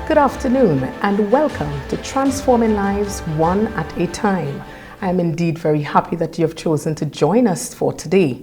Good afternoon and welcome to Transforming Lives One at a Time. I am indeed very happy that you have chosen to join us for today.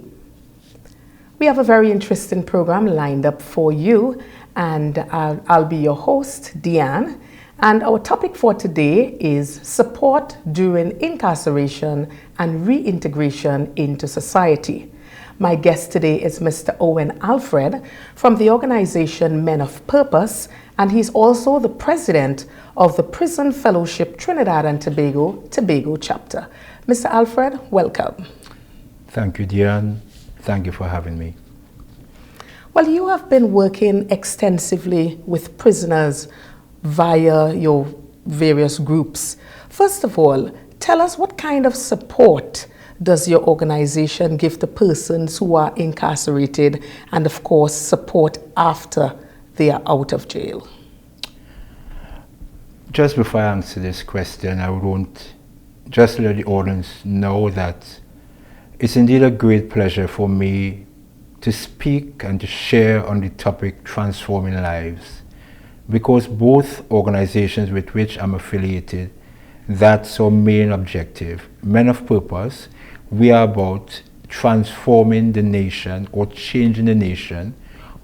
We have a very interesting program lined up for you, and I'll be your host, Deanne. And our topic for today is support during incarceration and reintegration into society. My guest today is Mr. Owen Alfred from the organization Men of Purpose, and he's also the president of the Prison Fellowship Trinidad and Tobago chapter. Mr. Alfred, welcome. Thank you, Diane. Thank you for having me. Well, you have been working extensively with prisoners via your various groups. First of all, tell us what kind of support does your organization give to persons who are incarcerated, and of course support after they are out of jail? Just before I answer this question, I want just to let the audience know that it's indeed a great pleasure for me to speak and to share on the topic transforming lives, because both organizations with which I'm affiliated, that's our main objective. Men of Purpose, we are about transforming the nation or changing the nation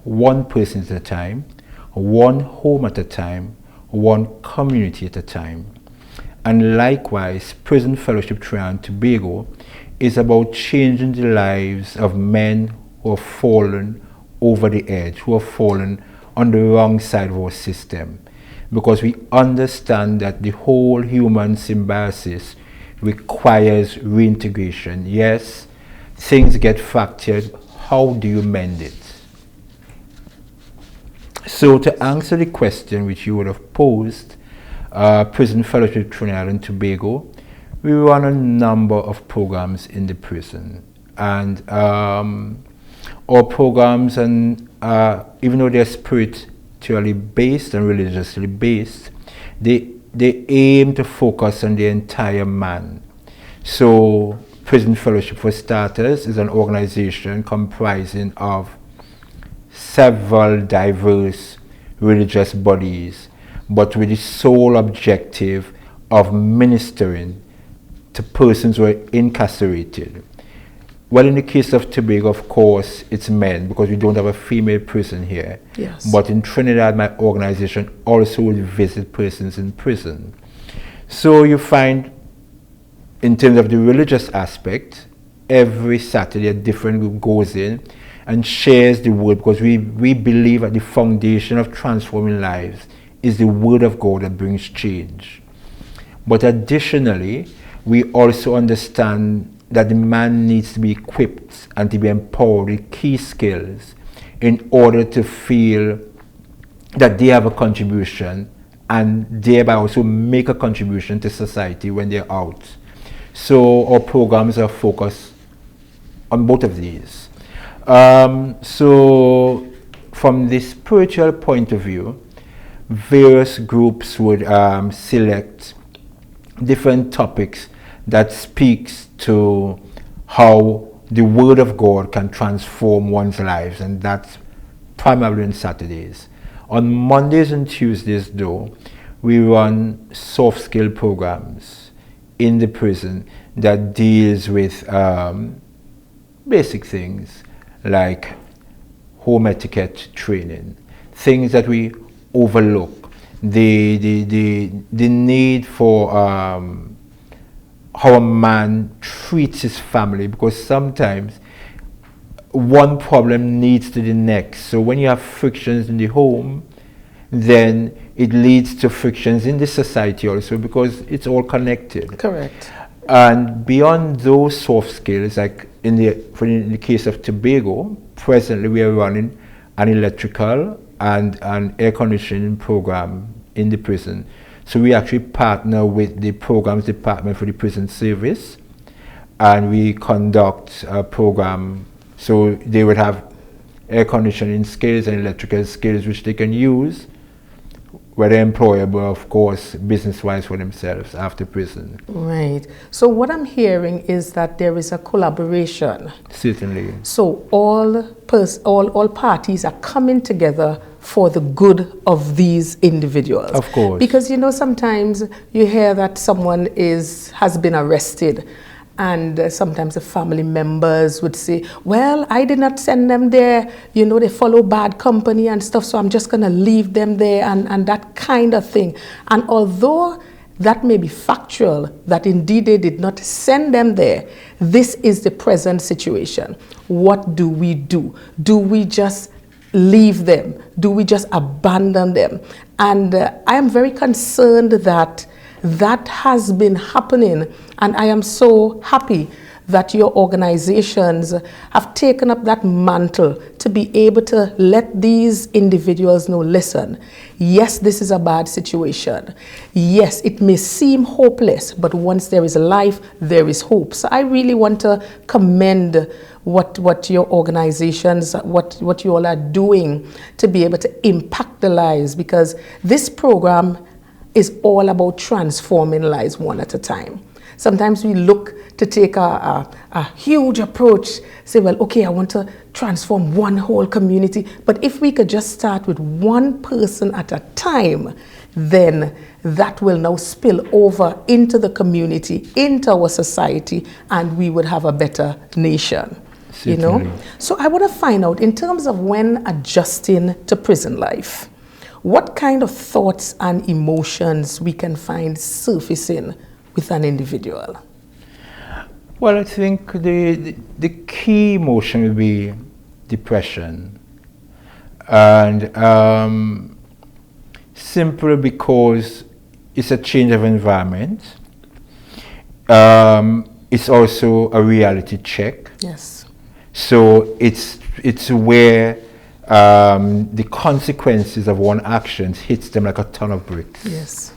one person at a time, one home at a time, one community at a time. And likewise, Prison Fellowship Trinidad and Tobago is about changing the lives of men who have fallen over the edge, who have fallen on the wrong side of our system. Because we understand that the whole human symbiosis requires reintegration. Yes, things get fractured. How do you mend it? So to answer the question which you would have posed, Prison Fellowship Trinidad and Tobago, we run a number of programs in the prison. And our programs, and even though they're spiritually based and religiously based, they aim to focus on the entire man. So Prison Fellowship, for starters, is an organization comprising of several diverse religious bodies, but with the sole objective of ministering to persons who are incarcerated. Well, in the case of Tobago, of course, it's men, because we don't have a female prison here. Yes. But in Trinidad, my organization also will visit persons in prison. So you find, in terms of the religious aspect, every Saturday a different group goes in and shares the word, because we believe that the foundation of transforming lives is the word of God that brings change. But additionally, we also understand that the man needs to be equipped and to be empowered with key skills in order to feel that they have a contribution and thereby also make a contribution to society when they're out. So our programs are focused on both of these. So from the spiritual point of view, various groups would select different topics that speaks to how the Word of God can transform one's lives, and that's primarily on Saturdays. On Mondays and Tuesdays, though, we run soft skill programs in the prison that deals with basic things like home etiquette training, things that we overlook, the need for how a man treats his family, because sometimes one problem leads to the next. So when you have frictions in the home, then it leads to frictions in the society also, because it's all connected. Correct. And beyond those soft skills, like in the case of Tobago, presently we are running an electrical and an air conditioning program in the prison. So we actually partner with the programs department for the prison service, and we conduct a program. So they would have air conditioning skills and electrical skills which they can use whether employable, of course, business-wise for themselves after prison. Right. So what I'm hearing is that there is a collaboration. Certainly. So all parties are coming together for the good of these individuals. Of course. Because sometimes you hear that someone has been arrested, and sometimes the family members would say, well, I did not send them there, they follow bad company and stuff, so I'm just going to leave them there, and that kind of thing. And although that may be factual, that indeed they did not send them there, this is the present situation. What do we do? Do we just leave them? Do we just abandon them? And I am very concerned that has been happening, and I am so happy that your organizations have taken up that mantle to be able to let these individuals know, listen, yes, this is a bad situation. Yes, it may seem hopeless, but once there is life, there is hope. So I really want to commend what your organizations, what you all are doing to be able to impact the lives, because this program is all about transforming lives one at a time. Sometimes we look to take a huge approach, say, well, okay, I want to transform one whole community. But if we could just start with one person at a time, then that will now spill over into the community, into our society, and we would have a better nation. Certainly. So I want to find out, in terms of when adjusting to prison life, what kind of thoughts and emotions we can find surfacing with an individual? Well, I think the key emotion will be depression, and simply because it's a change of environment. It's also a reality check. Yes. So it's where the consequences of one action hits them like a ton of bricks. Yes.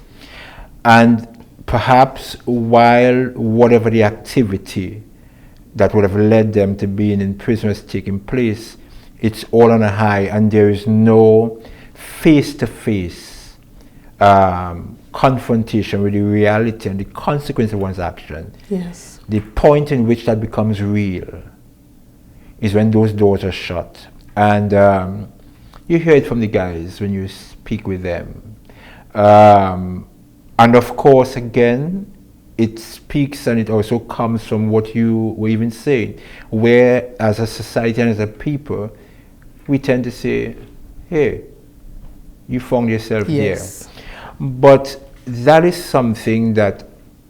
And perhaps while whatever the activity that would have led them to being in prison was taking place, it's all on a high, and there is no face-to-face confrontation with the reality and the consequence of one's action. Yes. The point in which that becomes real is when those doors are shut. And you hear it from the guys when you speak with them. And of course, again, it speaks and it also comes from what you were even saying, where as a society and as a people, we tend to say, hey, you found yourself Yes. here. But that is something that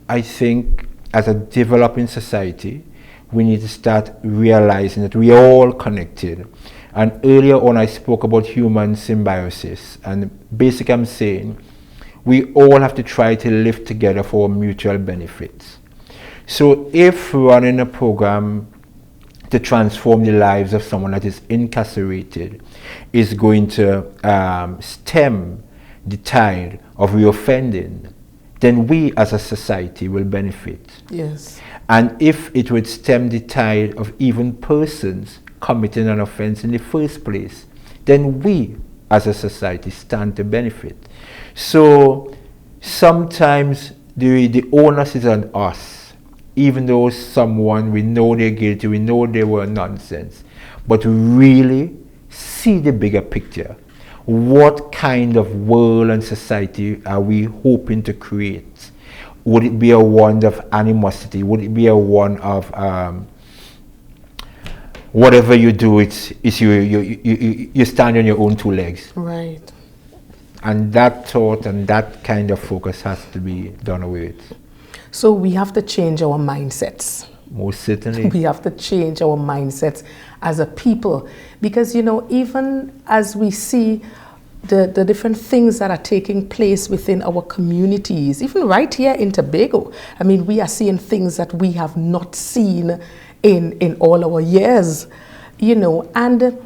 I think as a developing society, we need to start realizing that we are all connected. And earlier on, I spoke about human symbiosis. And basically, I'm saying we all have to try to live together for mutual benefits. So if running a program to transform the lives of someone that is incarcerated is going to stem the tide of reoffending, then we as a society will benefit. Yes. And if it would stem the tide of even persons committing an offense in the first place, then we as a society stand to benefit. So sometimes the onus is on us, even though someone, we know they're guilty, we know they were nonsense, but really see the bigger picture. What kind of world and society are we hoping to create? Would it be a one of animosity? Would it be a one of whatever you do, it's you stand on your own two legs? Right. And that thought and that kind of focus has to be done away with. So we have to change our mindsets. Most certainly. We have to change our mindsets as a people, because even as we see the different things that are taking place within our communities, even right here in Tobago, I mean, we are seeing things that we have not seen in all our years, and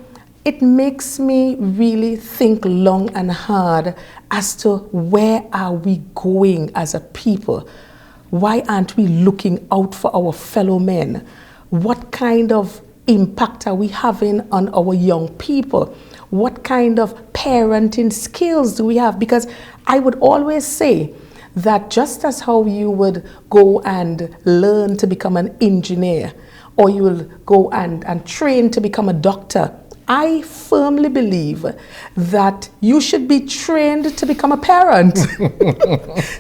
it makes me really think long and hard as to where are we going as a people. Why aren't we looking out for our fellow men? What kind of impact are we having on our young people? What kind of parenting skills do we have? Because I would always say that just as how you would go and learn to become an engineer, or you will go and train to become a doctor, I firmly believe that you should be trained to become a parent.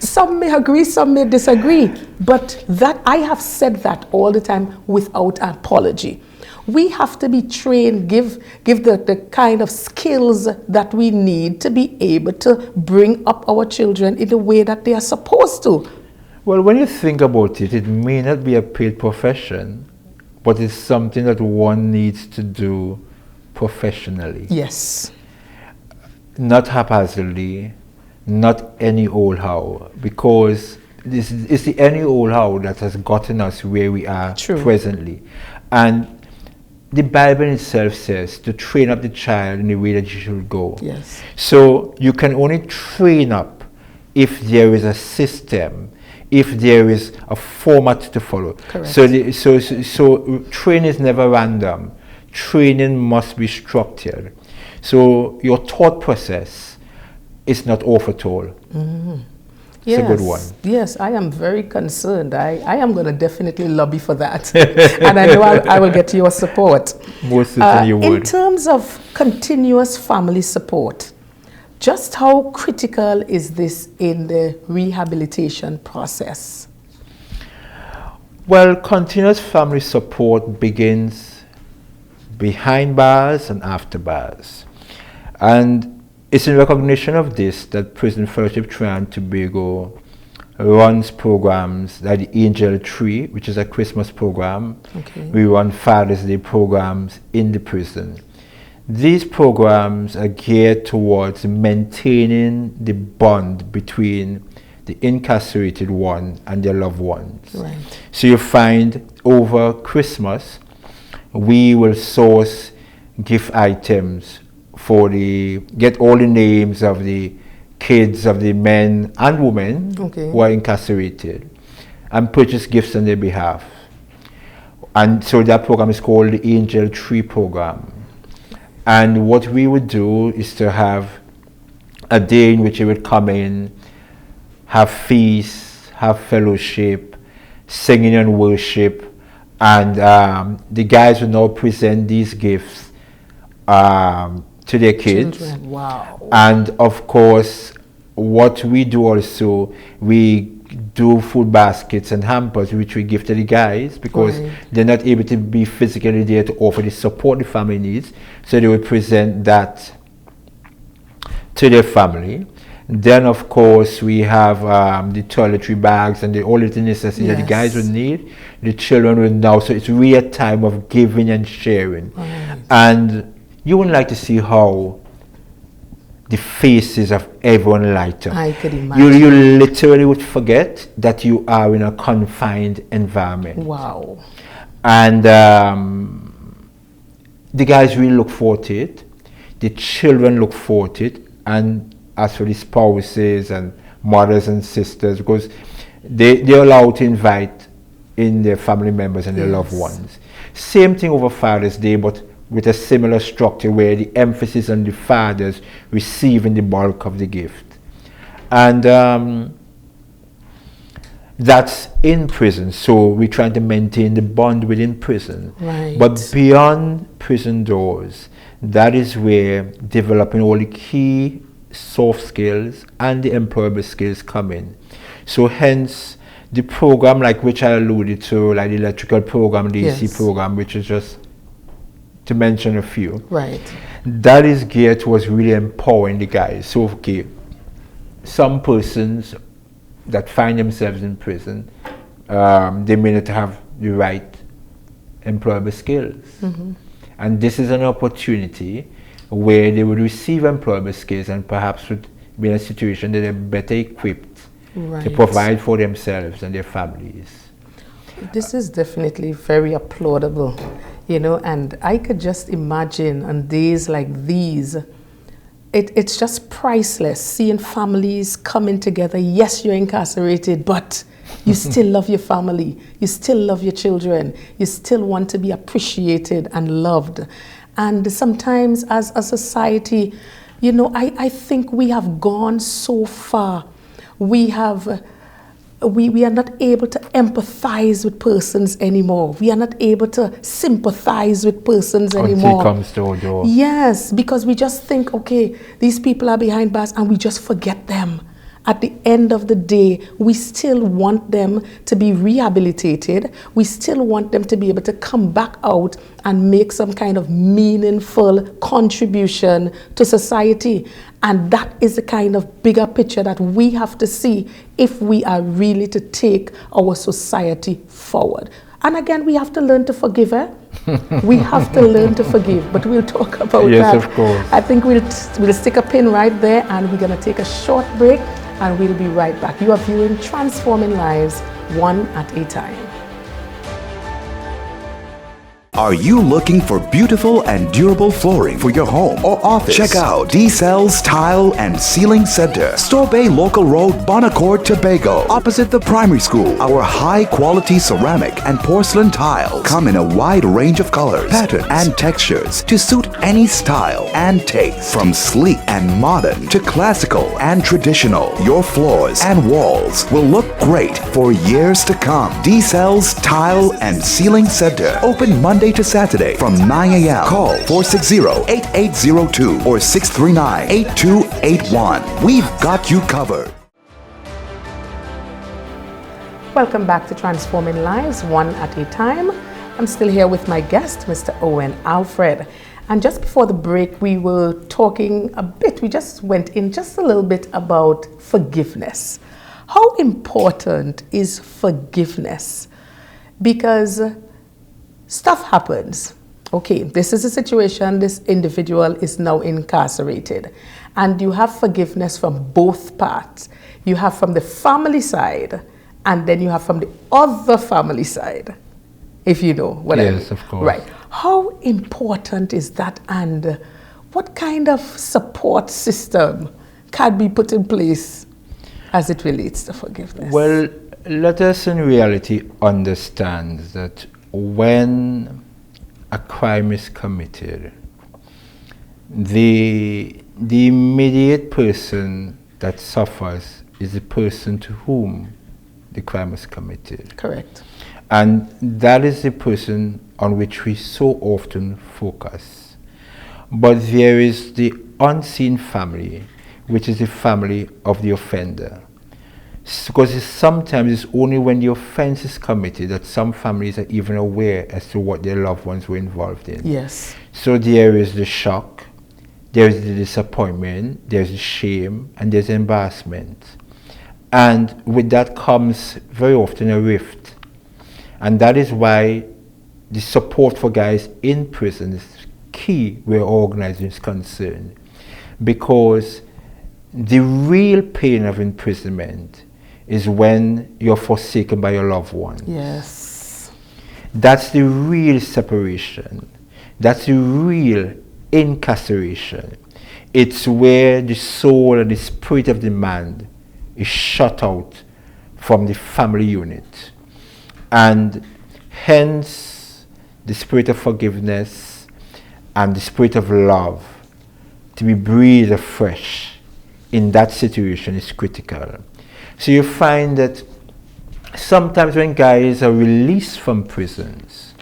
Some may agree, some may disagree, but that I have said that all the time without apology. We have to be trained, give the kind of skills that we need to be able to bring up our children in the way that they are supposed to. Well, when you think about it, it may not be a paid profession, but it's something that one needs to do professionally. Yes. Not haphazardly, not any old how, because it's the any old how that has gotten us where we are presently. And the Bible itself says to train up the child in the way that you should go. Yes. So you can only train up if there is a system, if there is a format to follow. Correct. So training is never random. Training must be structured. So your thought process is not off at all. Mm-hmm. It's a good one. Yes, I am very concerned. I am going to definitely lobby for that. And I know I will get your support. Most certainly you would. In terms of continuous family support, just how critical is this in the rehabilitation process? Well, continuous family support begins behind bars and after bars. And it's in recognition of this that Prison Fellowship Trinidad and Tobago runs programs like the Angel Tree, which is a Christmas program. Okay. We run Father's Day programs in the prison. These programs are geared towards maintaining the bond between the incarcerated one and their loved ones. Right. So you find over Christmas, we will source gift items for get all the names of the kids, of the men and women who are incarcerated, and purchase gifts on their behalf. And so that program is called the Angel Tree program. And what we would do is to have a day in which you would come in, have feasts, have fellowship, singing and worship, and the guys will now present these gifts to their kids. Children. Wow. And of course, what we do also, we do food baskets and hampers which we give to the guys because they're not able to be physically there to offer the support the family needs. So they will present that to their family. Then of course we have the toiletry bags and all the necessities that the guys would need. The children will now, so it's really a time of giving and sharing. And you would like to see how the faces of everyone light up. I could imagine. You literally would forget that you are in a confined environment. Wow. And the guys really look forward to it. The children look forward to it. And as for the spouses and mothers and sisters, because they're allowed to invite in their family members and their loved ones. Same thing over Father's Day, but with a similar structure where the emphasis on the fathers receiving the bulk of the gift. And that's in prison, so we're trying to maintain the bond within prison. Right. But beyond prison doors, that is where developing all the key soft skills and the employable skills come in. So hence the program like which I alluded to, like the electrical program, the AC program, which is just to mention a few. Right. That is geared towards really empowering the guys. So okay, some persons that find themselves in prison, they may not have the right employable skills. And this is an opportunity where they would receive employable skills and perhaps would be in a situation that they're better equipped to provide for themselves and their families. This is definitely very applaudable, you know, and I could just imagine on days like these, it's just priceless seeing families coming together. Yes, you're incarcerated, but you still love your family. You still love your children. You still want to be appreciated and loved. And sometimes as a society, You know, I think we have gone so far. We are not able to empathize with persons anymore. We are not able to sympathize with persons anymore. Until it comes to our door. Yes, because we just think, okay, these people are behind bars, and we just forget them. At the end of the day, we still want them to be rehabilitated. We still want them to be able to come back out and make some kind of meaningful contribution to society. And that is the kind of bigger picture that we have to see if we are really to take our society forward. And again, we have to learn to forgive. We have to learn to forgive, but we'll talk about that. Yes, of course. I think we'll stick a pin right there, and we're going to take a short break, and we'll be right back. You are viewing Transforming Lives One at a Time. Are you looking for beautiful and durable flooring for your home or office? Check out D-Cells Tile and Ceiling Center, Store Bay Local Road, Bonacord, Tobago, opposite the primary school. Our high-quality ceramic and porcelain tiles come in a wide range of colors, patterns, and textures to suit any style and taste. From sleek and modern to classical and traditional, your floors and walls will look great for years to come. D-Cells Tile and Ceiling Center, open Monday to Saturday from 9 a.m. Call 460-8802 or 639-8281. We've got you covered. Welcome back to Transforming Lives One at a Time. I'm still here with my guest, Mr. Owen Alfred. And just before the break, we were talking a bit, we just went in just a little bit about forgiveness. How important is forgiveness? Because stuff happens. Okay, this is a situation, this individual is now incarcerated, and you have forgiveness from both parts. You have from the family side, and then you have from the other family side, if you know what I mean. Yes, of course. Right. How important is that, and what kind of support system can be put in place as it relates to forgiveness? Well, let us in reality understand that when a crime is committed, the immediate person that suffers is the person to whom the crime is committed. Correct. And that is the person on which we so often focus. But there is the unseen family, which is the family of the offender. Because sometimes it's only when the offense is committed that some families are even aware as to what their loved ones were involved in. Yes. So there is the shock, there is the disappointment, there's the shame, and there's embarrassment. And with that comes very often a rift. And that is why the support for guys in prison is key where organizing is concerned. Because the real pain of imprisonment is when you're forsaken by your loved ones. Yes. That's the real separation. That's the real incarceration. It's where the soul and the spirit of the man is shut out from the family unit. And hence the spirit of forgiveness and the spirit of love to be breathed afresh in that situation is critical. So you find that sometimes when guys are released from prisons,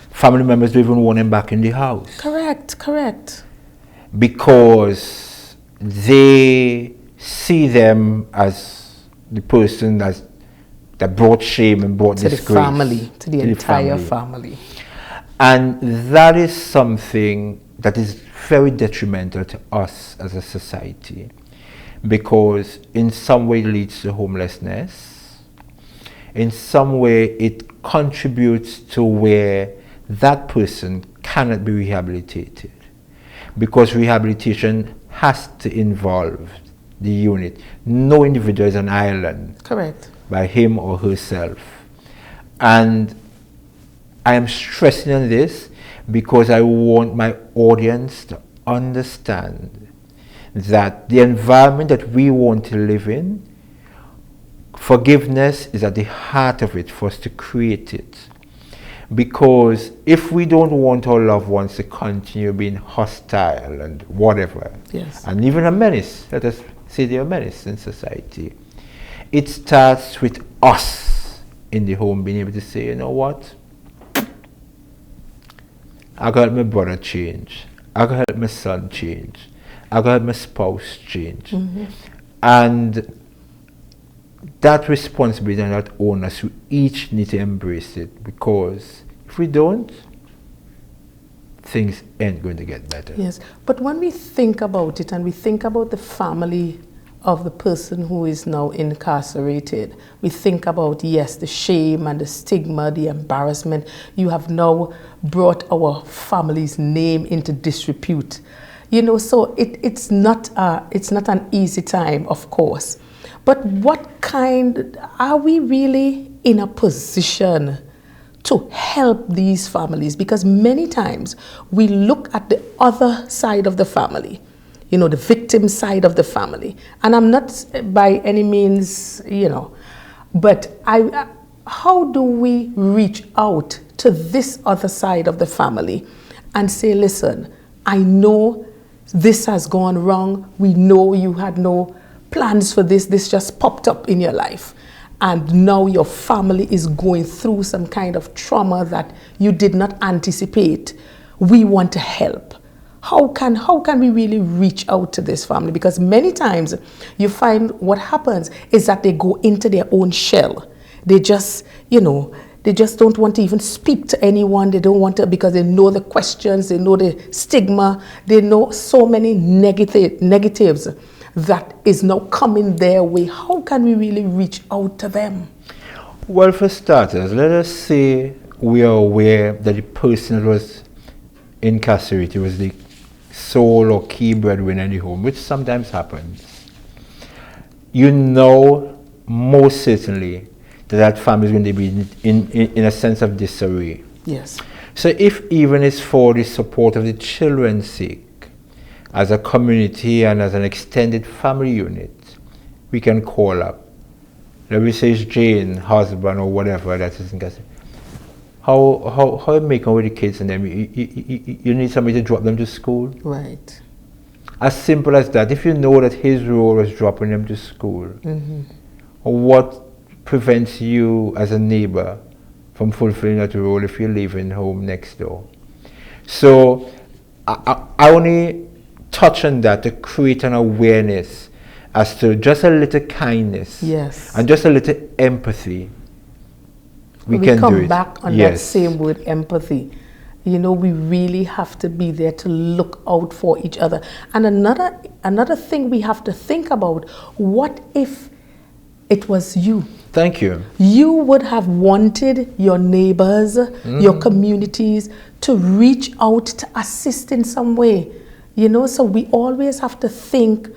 family members don't even want them back in the house. Correct, correct. Because they see them as the person that brought shame and brought disgrace. To the family, to the entire family. And that is something that is very detrimental to us as a society. Because in some way it leads to homelessness. In some way it contributes to where that person cannot be rehabilitated. Because rehabilitation has to involve the unit. No individual is an island. Correct. By him or herself. And I am stressing on this because I want my audience to understand that the environment that we want to live in, forgiveness is at the heart of it for us to create it. Because if we don't want our loved ones to continue being hostile and whatever, Yes. and even a menace, let us say they're a menace in society, it starts with us in the home being able to say, you know what, I got my brother change, I got help my son change, I got help my spouse change. And that responsibility and that onus, we each need to embrace it, because if we don't, things ain't going to get better. Yes, but when we think about it and we think about the family of the person who is now incarcerated, we think about, yes, the shame and the stigma, the embarrassment. You have now brought our family's name into disrepute. You know, so it's not an easy time, of course. But what kind, are we really in a position to help these families? Because many times we look at the other side of the family, you know, the victim side of the family. And I'm not by any means, you know, but how do we reach out to this other side of the family and say, listen, I know this has gone wrong. We know you had no plans for this. This just popped up in your life. And now your family is going through some kind of trauma that you did not anticipate. We want to help. How can we really reach out to this family? Because many times you find what happens is that they go into their own shell. They just, you know, they just don't want to even speak to anyone. They don't want to, because they know the questions, they know the stigma, they know so many negatives that is now coming their way. How can we really reach out to them? Well, for starters, let us say we are aware that the person that was incarcerated was the sole or key breadwinner in the home, which sometimes happens. You know most certainly that family is going to be in a sense of disarray. Yes. So if even it's for the support of the children's sake, as a community and as an extended family unit, we can call up. Let me say it's Jane, husband or whatever that is in custody. How you make with the kids and them? You need somebody to drop them to school? Right. As simple as that. If you know that his role was dropping them to school, what prevents you as a neighbor from fulfilling that role if you're living home next door? So I only touch on that to create an awareness as to just a little kindness, yes, and just a little empathy. We can come do it. back on that same word, empathy. You know, we really have to be there to look out for each other. And another thing we have to think about, what if it was you? Thank you. You would have wanted your neighbors, your communities to reach out to assist in some way. You know, so we always have to think,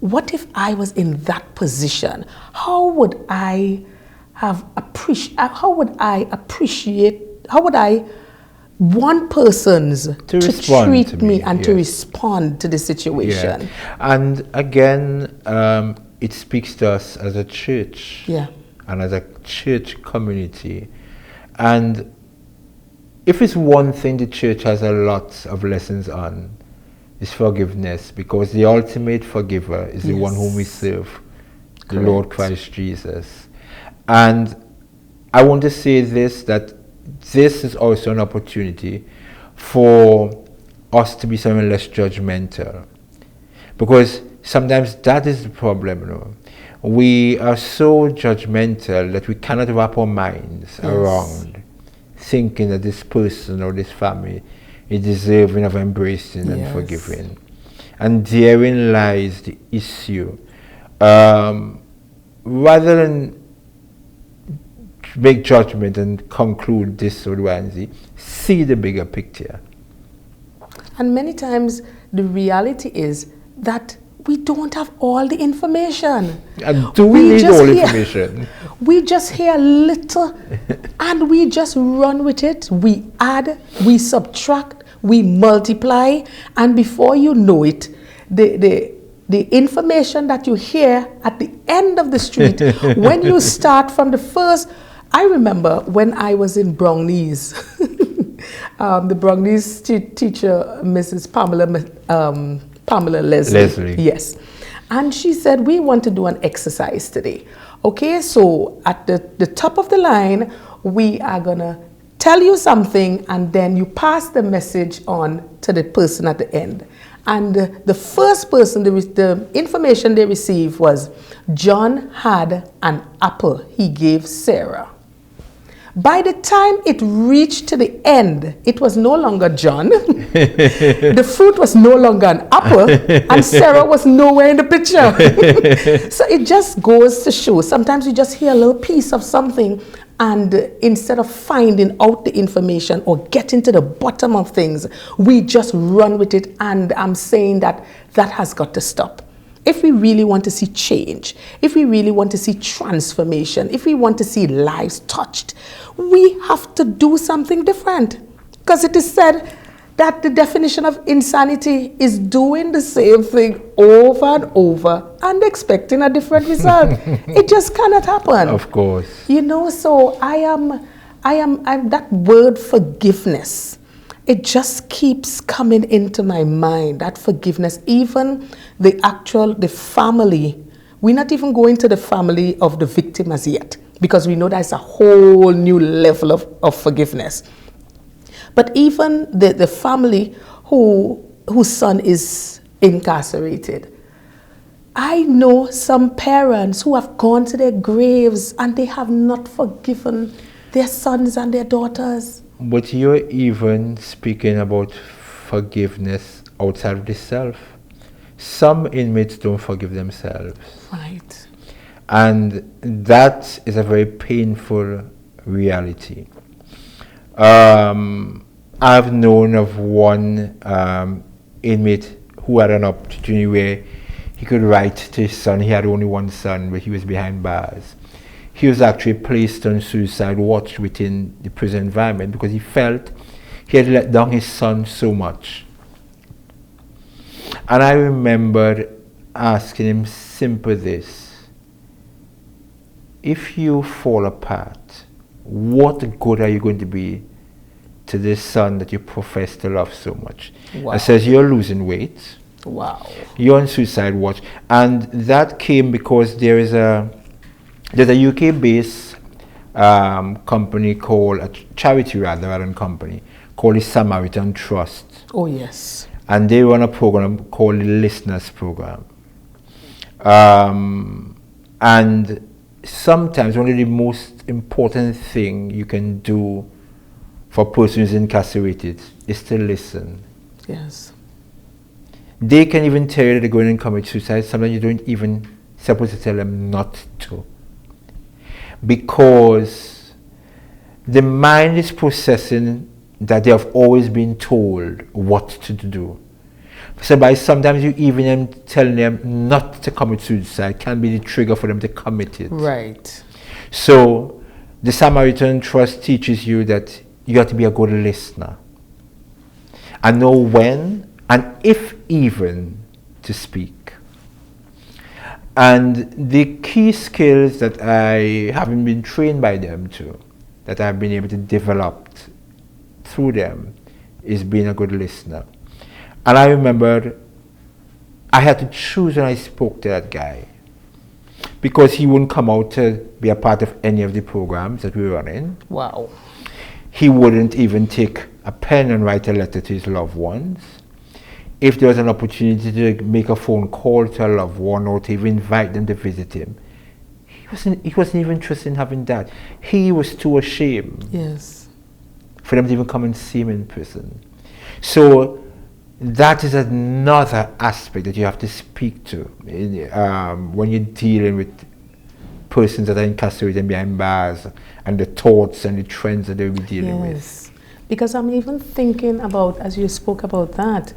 what if I was in that position? How would I want persons to treat me and to respond to the situation? Yeah. And again, it speaks to us as a church, and as a church community. And if it's one thing the church has a lot of lessons on, is forgiveness, because the ultimate forgiver is the one whom we serve, the Lord Christ Jesus. And I want to say this, that this is also an opportunity for us to be somewhat less judgmental, because sometimes that is the problem, you know. We are so judgmental that we cannot wrap our minds around thinking that this person or this family is deserving of embracing and forgiving. And therein lies the issue. Rather than make judgment and conclude this or that, see the bigger picture. And many times the reality is that we don't have all the information. And do we need all information? We just hear a little and we just run with it. We add, we subtract, we multiply, and before you know it, the information that you hear at the end of the street, when you start from the first I remember when I was in Brownlees, the Brownlees teacher, Mrs. Pamela Leslie. Yes. And she said, we want to do an exercise today. Okay, so at the top of the line, we are going to tell you something, and then you pass the message on to the person at the end. And the first person, the information they received was, John had an apple he gave Sarah. By the time it reached to the end, it was no longer John. The fruit was no longer an apple, and Sarah was nowhere in the picture. So it just goes to show, sometimes you just hear a little piece of something, and instead of finding out the information or getting to the bottom of things, we just run with it. And I'm saying that has got to stop. If we really want to see change, if we really want to see transformation, if we want to see lives touched, we have to do something different. Because it is said that the definition of insanity is doing the same thing over and over and expecting a different result. It just cannot happen. Of course. You know, so I'm that word forgiveness. It just keeps coming into my mind, that forgiveness. Even the family, we're not even going to the family of the victim as yet, because we know that's a whole new level of forgiveness. But even the family whose son is incarcerated, I know some parents who have gone to their graves and they have not forgiven their sons and their daughters. But you're even speaking about forgiveness outside of the self. Some inmates don't forgive themselves. Right. And that is a very painful reality. I've known of one inmate who had an opportunity where he could write to his son. He had only one son, but he was behind bars. He was actually placed on suicide watch within the prison environment because he felt he had let down his son so much. And I remember asking him simply this: if you fall apart, what good are you going to be to this son that you profess to love so much? Wow. I says, you're losing weight. Wow. You're on suicide watch. And that came because there's a UK-based company called, a charity rather than company, called the Samaritan Trust. Oh, yes. And they run a program called the Listeners Program. And sometimes one of the most important thing you can do for a person who's incarcerated is to listen. Yes. They can even tell you that they're going to commit suicide. Sometimes you don't even supposed to tell them not to. Because the mind is processing that they have always been told what to do. So by sometimes you even telling them not to commit suicide can be the trigger for them to commit it. Right. So the Samaritan Trust teaches you that you have to be a good listener and know when and if even to speak. And the key skills that I haven't been trained by them to, that I've been able to develop through them, is being a good listener. And I remember I had to choose when I spoke to that guy, because he wouldn't come out to be a part of any of the programs that we were running. Wow. He wouldn't even take a pen and write a letter to his loved ones. If there was an opportunity to make a phone call to a loved one or to even invite them to visit him, he wasn't even interested in having that. He was too ashamed. Yes. For them to even come and see him in prison. So that is another aspect that you have to speak to when you're dealing with persons that are incarcerated behind bars, and the thoughts and the trends that they'll be dealing with. Yes. Because I'm even thinking about, as you spoke about that,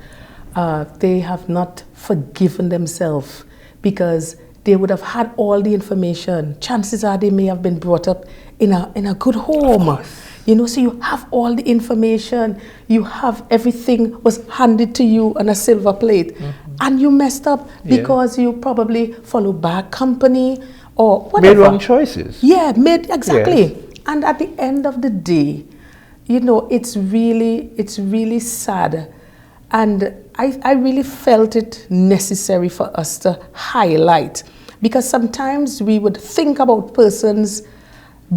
they have not forgiven themselves because they would have had all the information. Chances are they may have been brought up in a good home. You know, so you have all the information, you have everything was handed to you on a silver plate, and you messed up because you probably followed bad company or whatever. Made wrong choices. Yeah, exactly. Yes. And at the end of the day, you know, it's really sad. And I really felt it necessary for us to highlight, because sometimes we would think about persons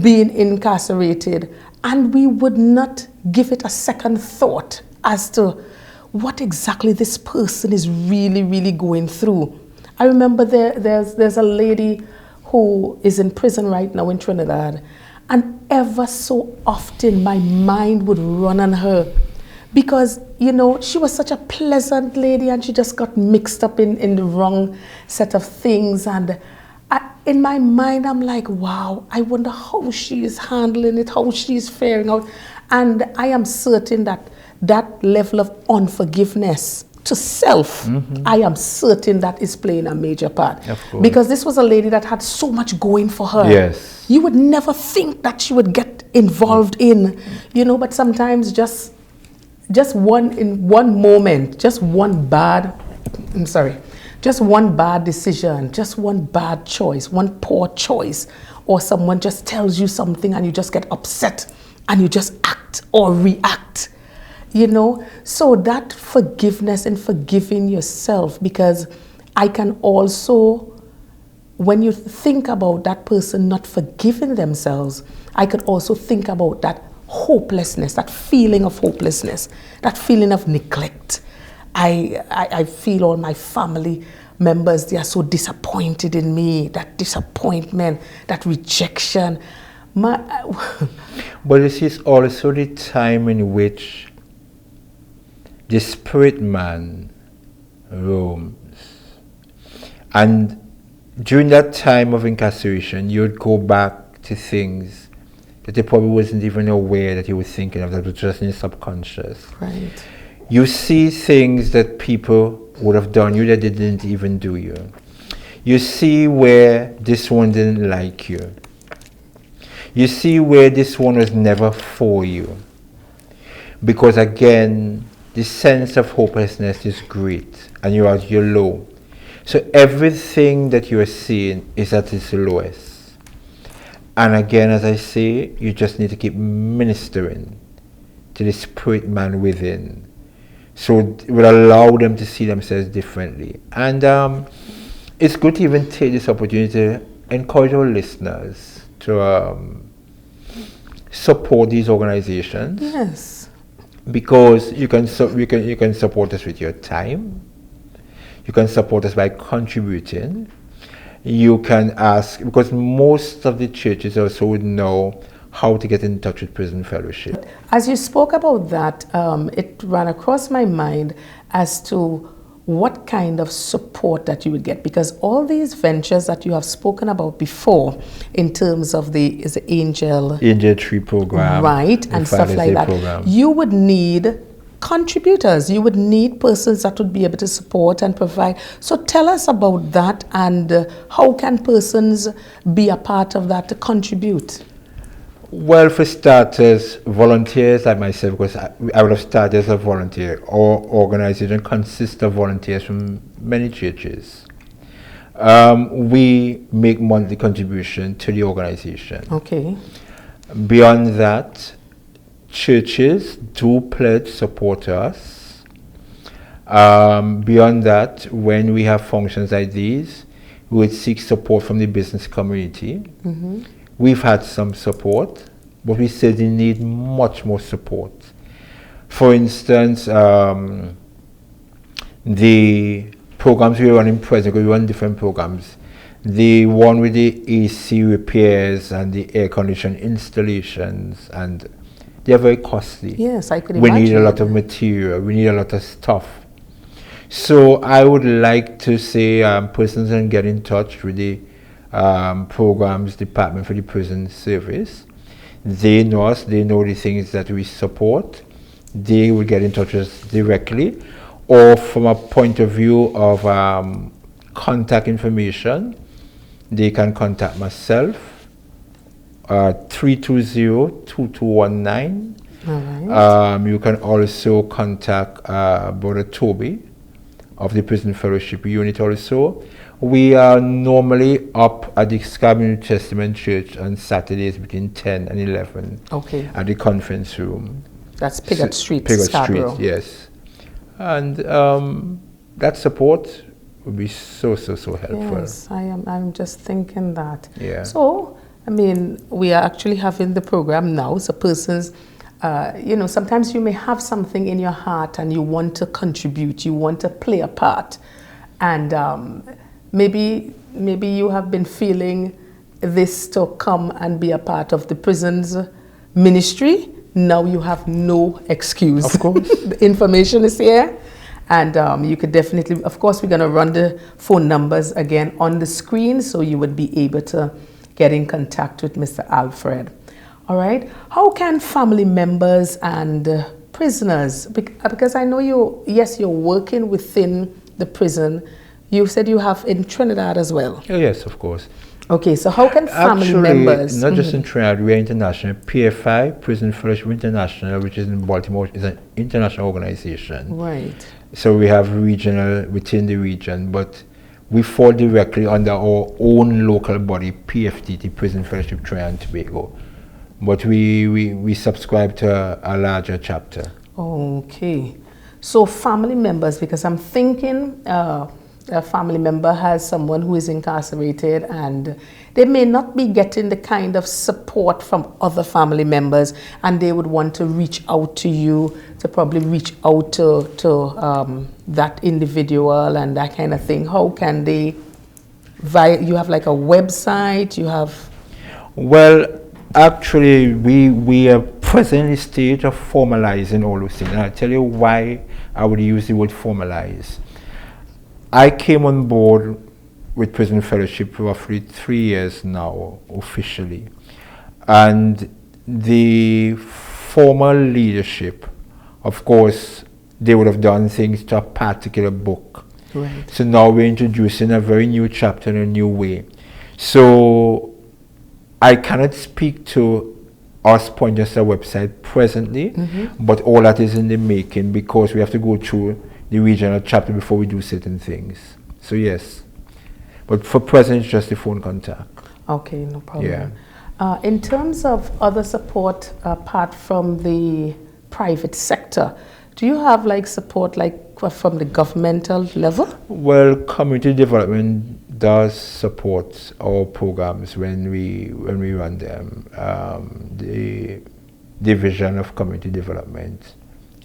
being incarcerated and we would not give it a second thought as to what exactly this person is really going through. I remember there's a lady who is in prison right now in Trinidad, and ever so often my mind would run on her, because, you know, she was such a pleasant lady and she just got mixed up in the wrong set of things. And in my mind, I'm like, wow, I wonder how she is handling it, how she is faring out. And I am certain that that level of unforgiveness to self, I am certain that is playing a major part. Of course. Because this was a lady that had so much going for her. Yes. You would never think that she would get involved in, you know, but sometimes just one moment, just one bad decision, just one bad choice, one poor choice, or someone just tells you something and you just get upset and you just act or react, you know. So that forgiveness and forgiving yourself, because I can also, when you think about that person not forgiving themselves, I could also think about that hopelessness, that feeling of hopelessness, that feeling of neglect. I feel all my family members, they are so disappointed in me, that disappointment, that rejection. But this is also the time in which the spirit man roams. And during that time of incarceration, you would go back to things that you probably wasn't even aware that you were thinking of, that was just in your subconscious. Right. You see things that people would have done you that they didn't even do you. You see where this one didn't like you. You see where this one was never for you. Because again, the sense of hopelessness is great and you're at your low. So everything that you are seeing is at its lowest. And again, as I say, you just need to keep ministering to the spirit man within. So it will allow them to see themselves differently. And it's good to even take this opportunity to encourage our listeners to support these organizations. Yes. Because you can support us with your time. You can support us by contributing. You can ask, because most of the churches also would know how to get in touch with Prison Fellowship. As you spoke about that, it ran across my mind as to what kind of support that you would get, because all these ventures that you have spoken about before, in terms of the Angel Tree program, right, and stuff like that, program, you would need contributors. You would need persons that would be able to support and provide. So tell us about that, and how can persons be a part of that to contribute? Well, for starters, volunteers like myself, because I would have started as a volunteer. Our organization consists of volunteers from many churches. We make monthly contribution to the organization. Okay. Beyond that, churches do pledge support to us. Beyond that, when we have functions like these, we would seek support from the business community. Mm-hmm. We've had some support, but we still need much more support. For instance, the programs we run in present, we run different programs. The one with the AC repairs and the air condition installations, and they're very costly. Yes, I could imagine. We need a lot of material, we need a lot of stuff. So I would like to say persons can get in touch with the programs department for the prison service. They know us, they know the things that we support. They will get in touch with us directly, or from a point of view of contact information, they can contact myself, 320-2219. Right. You can also contact Brother Toby of the Prison Fellowship Unit also, We are normally up at the Scarborough New Testament Church on Saturdays between 10 and 11 Okay. at the conference room. That's Pigott Street, Pigott Scarborough. Street, yes. And that support would be so helpful. Yes, I'm just thinking that. Yeah. So, I mean, we are actually having the program now. So persons, sometimes you may have something in your heart and you want to contribute, you want to play a part. And maybe you have been feeling this to come and be a part of the prison's ministry. Now you have no excuse. Of course. The information is here. And you could definitely, of course, we're going to run the phone numbers again on the screen so you would be able to get in contact with Mr. Alfred. All right. How can family members and prisoners, because I know you're working within the prison. You said you have in Trinidad as well. Oh, yes, of course. Okay, so how can family Actually, members... not just in Trinidad, we are international. PFI, Prison Fellowship International, which is in Baltimore, is an international organization. Right. So we have regional within the region, but we fall directly under our own local body, PFTT, Prison Fellowship Trinidad and Tobago. But we subscribe to a larger chapter. Okay. So family members, because I'm thinking a family member has someone who is incarcerated and they may not be getting the kind of support from other family members, and they would want to reach out to you to probably reach out to that individual and that kind of thing. How can they, you have like a website, you have... Well, actually, we are present in the stage of formalizing all those things. And I'll tell you why I would use the word formalize. I came on board with Prison Fellowship roughly 3 years now, officially. And the former leadership, of course, they would have done things to a particular book. Right. So now we're introducing a very new chapter in a new way. So I cannot speak to us Poindexter website presently, but all that is in the making because we have to go through the regional chapter before we do certain things. So yes, but for present, it's just the phone contact. Okay, no problem. Yeah. In terms of other support apart from the private sector, do you have like support like from the governmental level? Well, community development does support our programs when we run them. The Division of Community Development,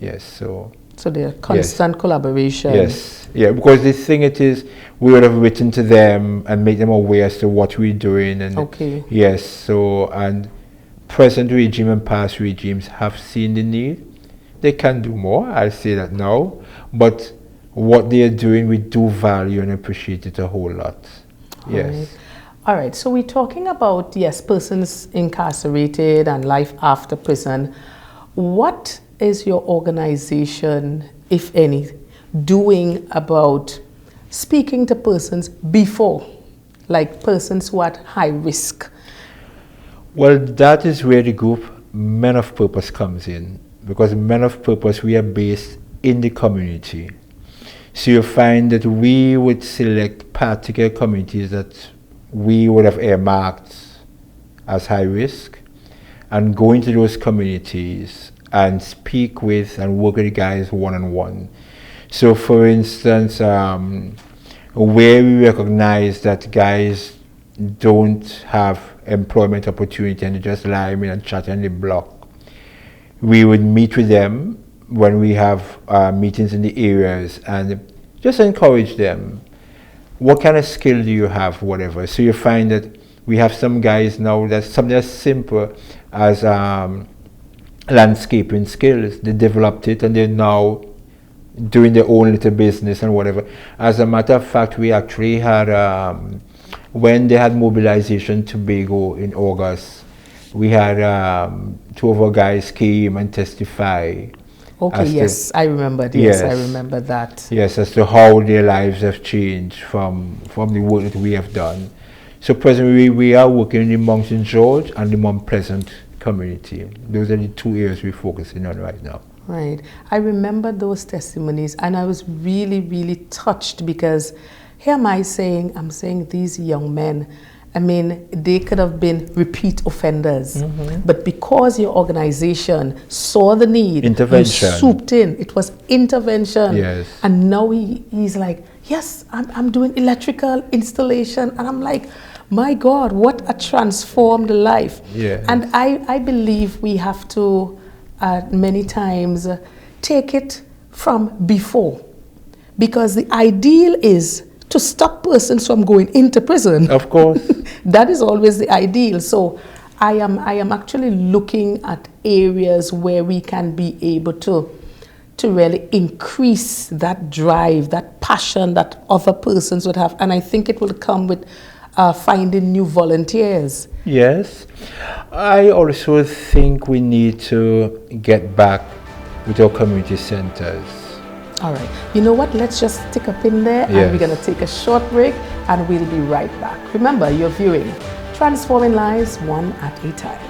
yes. So there constant collaboration. Yes, yeah, because the thing it is, we would have written to them and make them aware as to what we're doing. And okay. Yes, so, and present regime and past regimes have seen the need. They can do more, I'll say that now, but what they are doing, we do value and appreciate it a whole lot. Yes. All right, so we're talking about, yes, persons incarcerated and life after prison. What is your organization, if any, doing about speaking to persons before, like persons who are at high risk? Well, that is where the group Men of Purpose comes in, because Men of Purpose, we are based in the community. So you find that we would select particular communities that we would have earmarked as high risk and go into those communities and speak with and work with the guys one-on-one. So for instance, where we recognize that guys don't have employment opportunity and they just lie in and chat on the block, we would meet with them when we have meetings in the areas and just encourage them. What kind of skill do you have, whatever. So you find that we have some guys now that's something as simple as landscaping skills. They developed it and they're now doing their own little business and whatever. As a matter of fact, we actually had, when they had mobilization Tobago in August, we had 2 of our guys came and testify. Okay, yes, I remember. Yes, I remember that. Yes, as to how their lives have changed from the work that we have done. So presently we are working in the Mount St. George and the Mount Pleasant community. Those are the 2 areas we're focusing on right now. Right. I remember those testimonies and I was really, really touched because here am I saying, I'm saying these young men, I mean, they could have been repeat offenders, but because your organization saw the need, Intervention. you swooped in. It was intervention. Yes. And now he's like, yes, I'm doing electrical installation. And I'm like, my God, what a transformed life. Yes. And I believe we have to, many times, take it from before. Because the ideal is to stop persons from going into prison. Of course. That is always the ideal. So I am actually looking at areas where we can be able to really increase that drive, that passion that other persons would have. And I think it will come with finding new volunteers. Yes. I also think we need to get back with our community centers. All right. You know what? Let's just stick a pin there, and we're going to take a short break, and we'll be right back. Remember, you're viewing Transforming Lives One at a Time.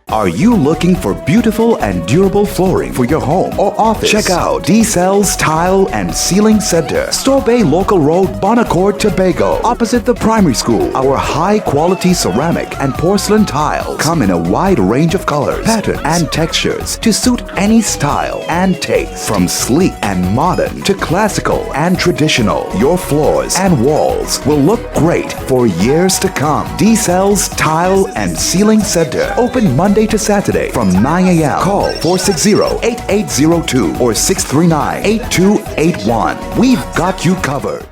Are you looking for beautiful and durable flooring for your home or office? Check out D-Cell's Tile and Ceiling Center, Store Bay Local Road, Bonaccord, Tobago, opposite the primary school. Our high-quality ceramic and porcelain tiles come in a wide range of colors, patterns, and textures to suit any style and taste. From sleek and modern to classical and traditional, your floors and walls will look great for years to come. D-Cell's Tile and Ceiling Center, open Monday to Saturday from 9 a.m. Call 460-8802 or 639-8281. We've got you covered.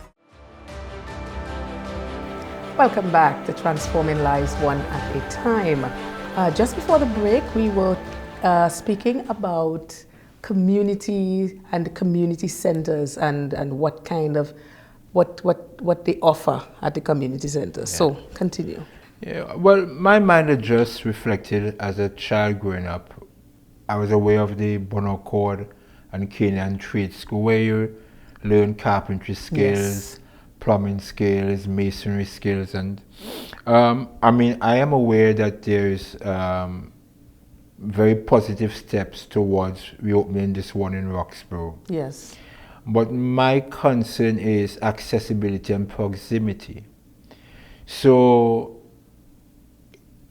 Welcome back to Transforming Lives One at a Time. Just before the break, we were speaking about community and community centers and what kind of what they offer at the community centers. So continue. Yeah, well, my mind had just reflected as a child growing up. I was aware of the Bonaccord and Kenyan Trade School where you learn carpentry skills, plumbing skills, masonry skills, and I mean, I am aware that there's very positive steps towards reopening this one in Roxborough. Yes. But my concern is accessibility and proximity. So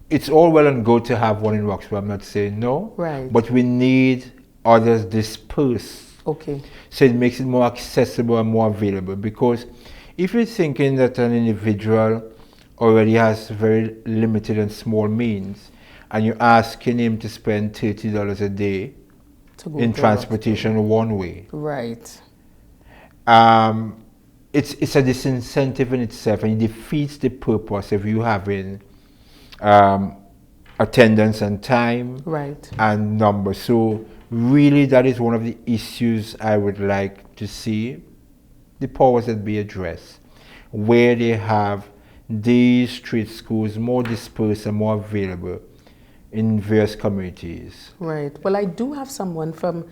it's all well and good to have one in Roxborough, I'm not saying no. Right. But we need others dispersed. Okay. So it makes it more accessible and more available. Because if you're thinking that an individual already has very limited and small means, and you're asking him to spend $30 a day in transportation one way. Right. It's a disincentive in itself, and it defeats the purpose of you having attendance and time and numbers. So really that is one of the issues I would like to see the powers that be addressed, where they have these street schools more dispersed and more available in various communities. Right. Well, I do have someone from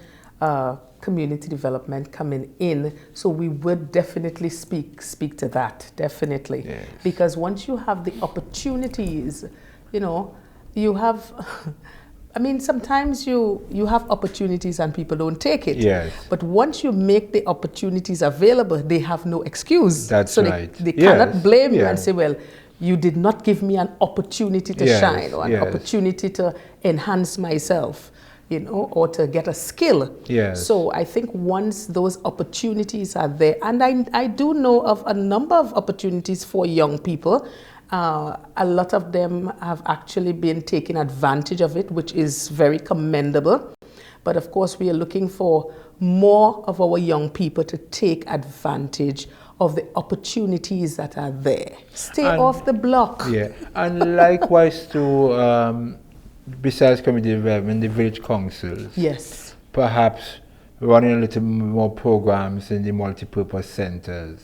community development coming in, so we would definitely speak to that, definitely. Yes. Because once you have the opportunities, you know, you have, I mean, sometimes you have opportunities and people don't take it. Yes. But once you make the opportunities available, they have no excuse. That's so right. They cannot blame you and say, well, you did not give me an opportunity to shine or an opportunity to enhance myself, you know, or to get a skill. Yes. So I think once those opportunities are there, and I do know of a number of opportunities for young people, a lot of them have actually been taking advantage of it, which is very commendable. But of course, we are looking for more of our young people to take advantage of the opportunities that are there. Stay off the block. Yeah, and likewise to, besides community development, the village councils. Yes. Perhaps running a little more programs in the multi-purpose centers.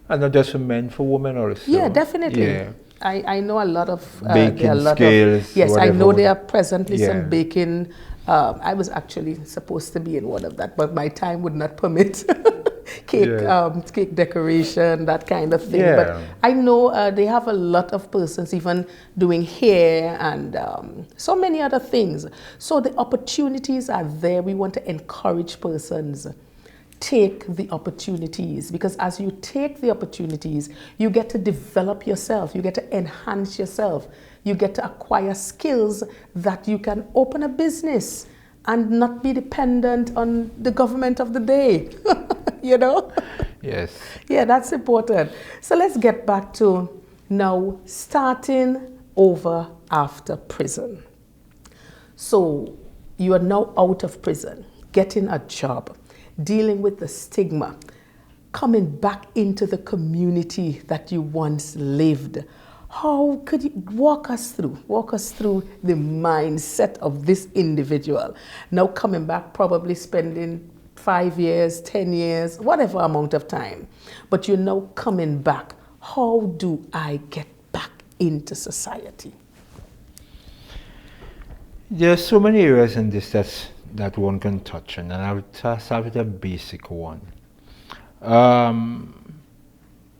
And not just for men, for women also. Yeah, definitely. Yeah. I know a lot of baking skills. Yes, I whatever. know there are presently some baking. I was actually supposed to be in one of that, but my time would not permit. Cake decoration, that kind of thing. Yeah. But I know they have a lot of persons even doing hair and so many other things. So the opportunities are there. We want to encourage persons take the opportunities, because as you take the opportunities, you get to develop yourself, you get to enhance yourself, you get to acquire skills that you can open a business and not be dependent on the government of the day. You know? Yes. Yeah, that's important. So let's get back to now starting over after prison. So you are now out of prison, getting a job, dealing with the stigma, coming back into the community that you once lived. How could you walk us through the mindset of this individual now coming back, probably spending 5 years, 10 years, whatever amount of time, but you're now coming back. How do I get back into society? There are so many areas in this that one can touch on, and I would start with a basic one. One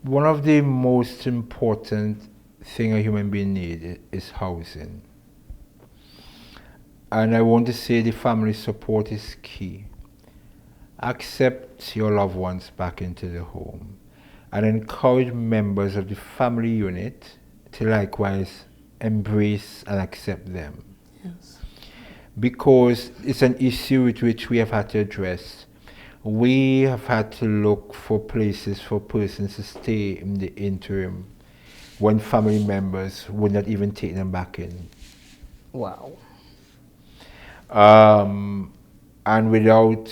of the most important thing a human being needs is housing. And I want to say the family support is key. Accept your loved ones back into the home and encourage members of the family unit to likewise embrace and accept them. Yes. Because it's an issue with which we have had to address. We have had to look for places for persons to stay in the interim when family members would not even take them back in. Wow. And without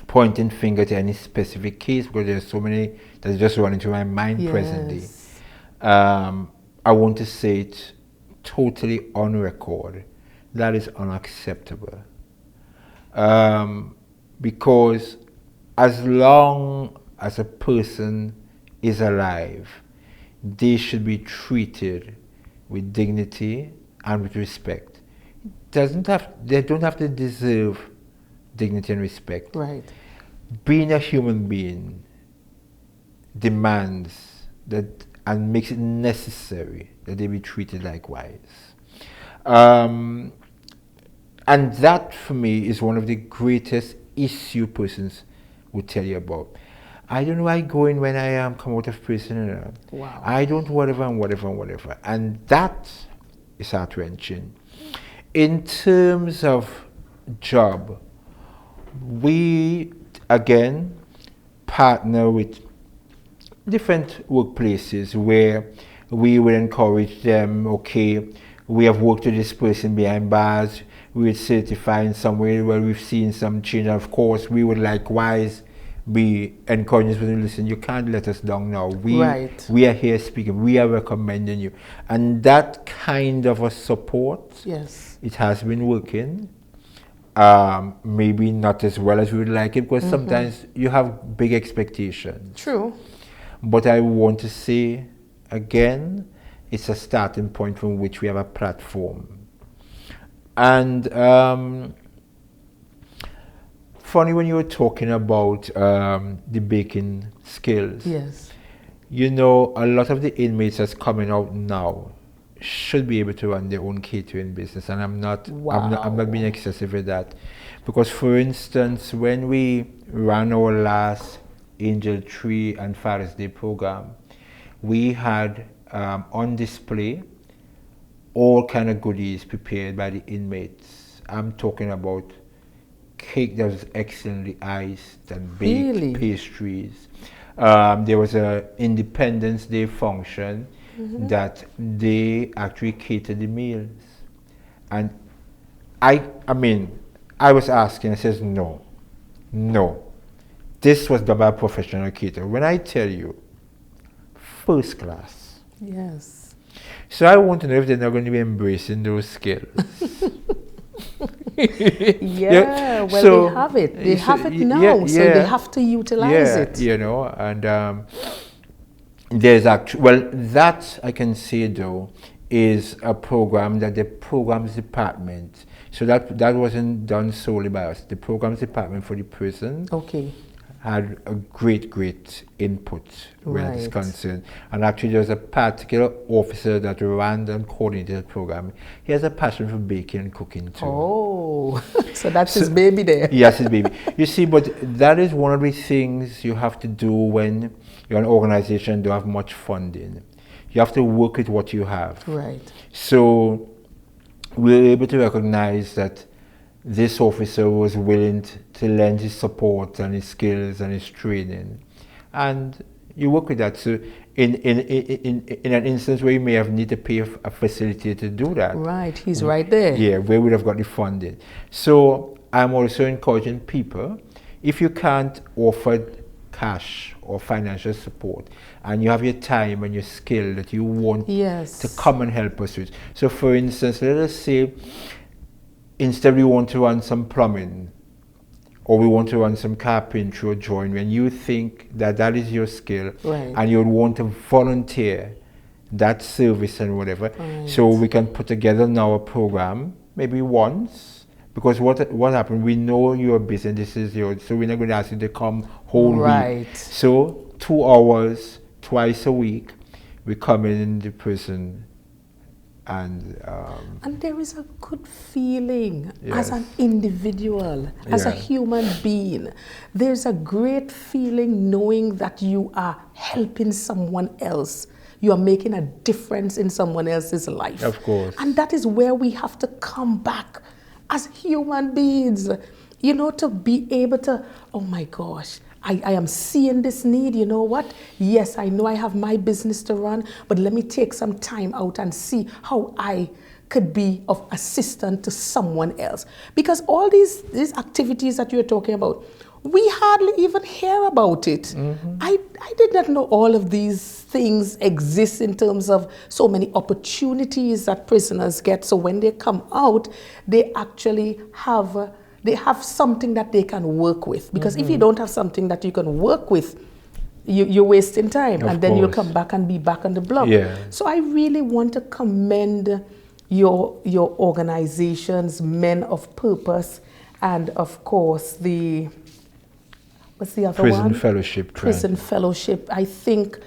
pointing finger to any specific case, because there are so many that just run into my mind presently, I want to say it totally on record. That is unacceptable. Because as long as a person is alive, they should be treated with dignity and with respect. They don't have to deserve dignity and respect. Right. Being a human being demands that and makes it necessary that they be treated likewise. And that, for me, is one of the greatest issue persons would tell you about. I don't know where I go in when I come out of prison. Wow. I don't whatever and whatever and whatever. And that is heart-wrenching. In terms of job, we, again, partner with different workplaces where we would encourage them, okay, we have worked with this person behind bars, we would certify in some way where we've seen some change. Of course, we would likewise be encouraging this person, listen, you can't let us down now. We are here speaking, we are recommending you. And that kind of a support, yes, it has been working. Maybe not as well as we would like it, because sometimes you have big expectations. True. But I want to say, again, it's a starting point from which we have a platform. And funny when you were talking about the baking skills. Yes. You know, a lot of the inmates that's coming out now should be able to run their own catering business, and I'm not being excessive with that, because for instance, when we ran our last Angel Tree and Father's Day program, we had on display all kind of goodies prepared by the inmates. I'm talking about cake that was excellently iced and baked, pastries. There was a Independence Day function that they actually catered the meals. And I mean, I was asking, I says, no. This was done by a professional caterer. When I tell you, first class. Yes. So I want to know if they're not going to be embracing those skills. Yeah, well, so, they have it. They have it now, so they have to utilize it. You know, and there's actually, well, that I can say though is a program that the programs department, so that wasn't done solely by us. The programs department for the prison had a great input where it's Right. concerned. And actually there's a particular officer that ran and coordinated the program. He has a passion for baking and cooking too. Oh, so that's his baby there. Yes, his baby. You see, but that is one of the things you have to do when you're an organization and don't have much funding. You have to work with what you have. Right. So we were able to recognize that this officer was willing to lend his support and his skills and his training. And you work with that. So in an instance where you may have need to pay a facilitator to do that. Right, he's right there. Yeah, where would have got the funding. So I'm also encouraging people, if you can't offer cash or financial support, and you have your time and your skill that you want Yes. to come and help us with. So for instance, let us say, instead we want to run some plumbing, or we want to run some carpentry or joinery, and you think that that is your skill, Right. and you would want to volunteer that service and whatever. Right. So we can put together now a program, maybe once, because what happened, we know you're busy and this is yours, so we're not going to ask you to come whole Right. week. So 2 hours, twice a week, we come in the prison and there is a good feeling as Yes. an individual, as a Yeah. human being. There's a great feeling knowing that you are helping someone else. You are making a difference in someone else's life. Of course. And that is where we have to come back as human beings, you know, to be able to, oh my gosh, I am seeing this need, you know what? Yes, I know I have my business to run, but let me take some time out and see how I could be of assistance to someone else. Because all these activities that you're talking about, we hardly even hear about it. I did not know all of these things exist in terms of so many opportunities that prisoners get. So when they come out, they actually have something that they can work with. Because if you don't have something that you can work with, you're wasting time. Of and then you'll course. come back and be back on the block. Yeah. So I really want to commend your organizations, Men of Purpose, and of course what's the other Prison one? Fellowship. Prison Fellowship. I think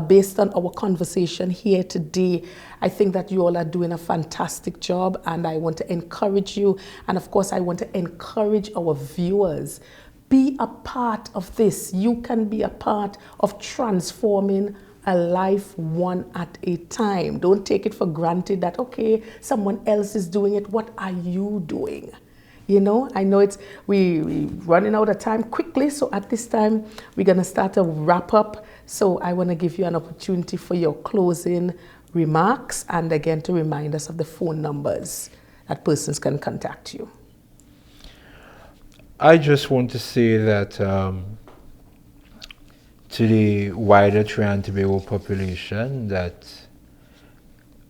based on our conversation here today, I think that you all are doing a fantastic job, and I want to encourage you. And of course, I want to encourage our viewers. Be a part of this. You can be a part of transforming a life one at a time. Don't take it for granted that, okay, someone else is doing it. What are you doing? You know, I know we running out of time quickly, so at this time we're going to start a wrap up. So I want to give you an opportunity for your closing remarks, and again to remind us of the phone numbers that persons can contact you. I just want to say that to the wider Trinidad and Tobago population, that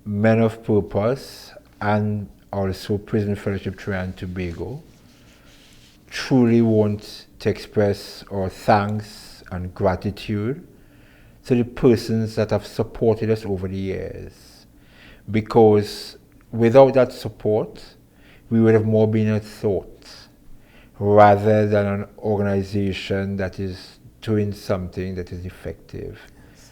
Men of Purpose and also Prison Fellowship Trinidad and Tobago truly want to express our thanks and gratitude to the persons that have supported us over the years, because without that support we would have more been a thought rather than an organization that is doing something that is effective. Yes.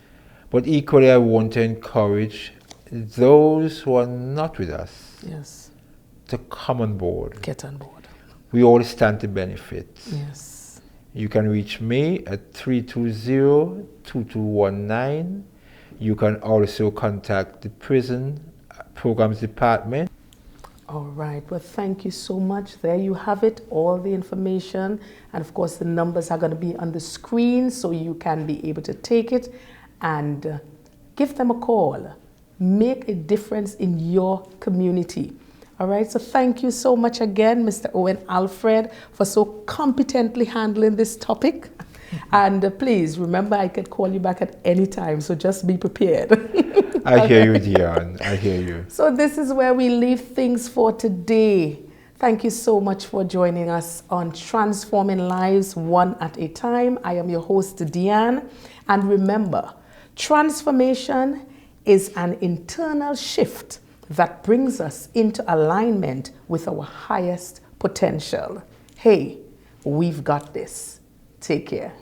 But equally I want to encourage those who are not with us, yes, to come on board. Get on board. We all stand to benefit. Yes. You can reach me at 320-2219. You can also contact the Prison Programs Department. All right. Well, thank you so much. There you have it, all the information. And of course, the numbers are going to be on the screen, so you can be able to take it and give them a call. Make a difference in your community. All right. So thank you so much again, Mr. Owen Alfred, for so competently handling this topic. And please remember, I could call you back at any time, so just be prepared. I hear you, Dion. I hear you. So this is where we leave things for today. Thank you so much for joining us on Transforming Lives One at a Time. I am your host, Deanne. And remember, transformation is an internal shift that brings us into alignment with our highest potential. Hey, we've got this. Take care.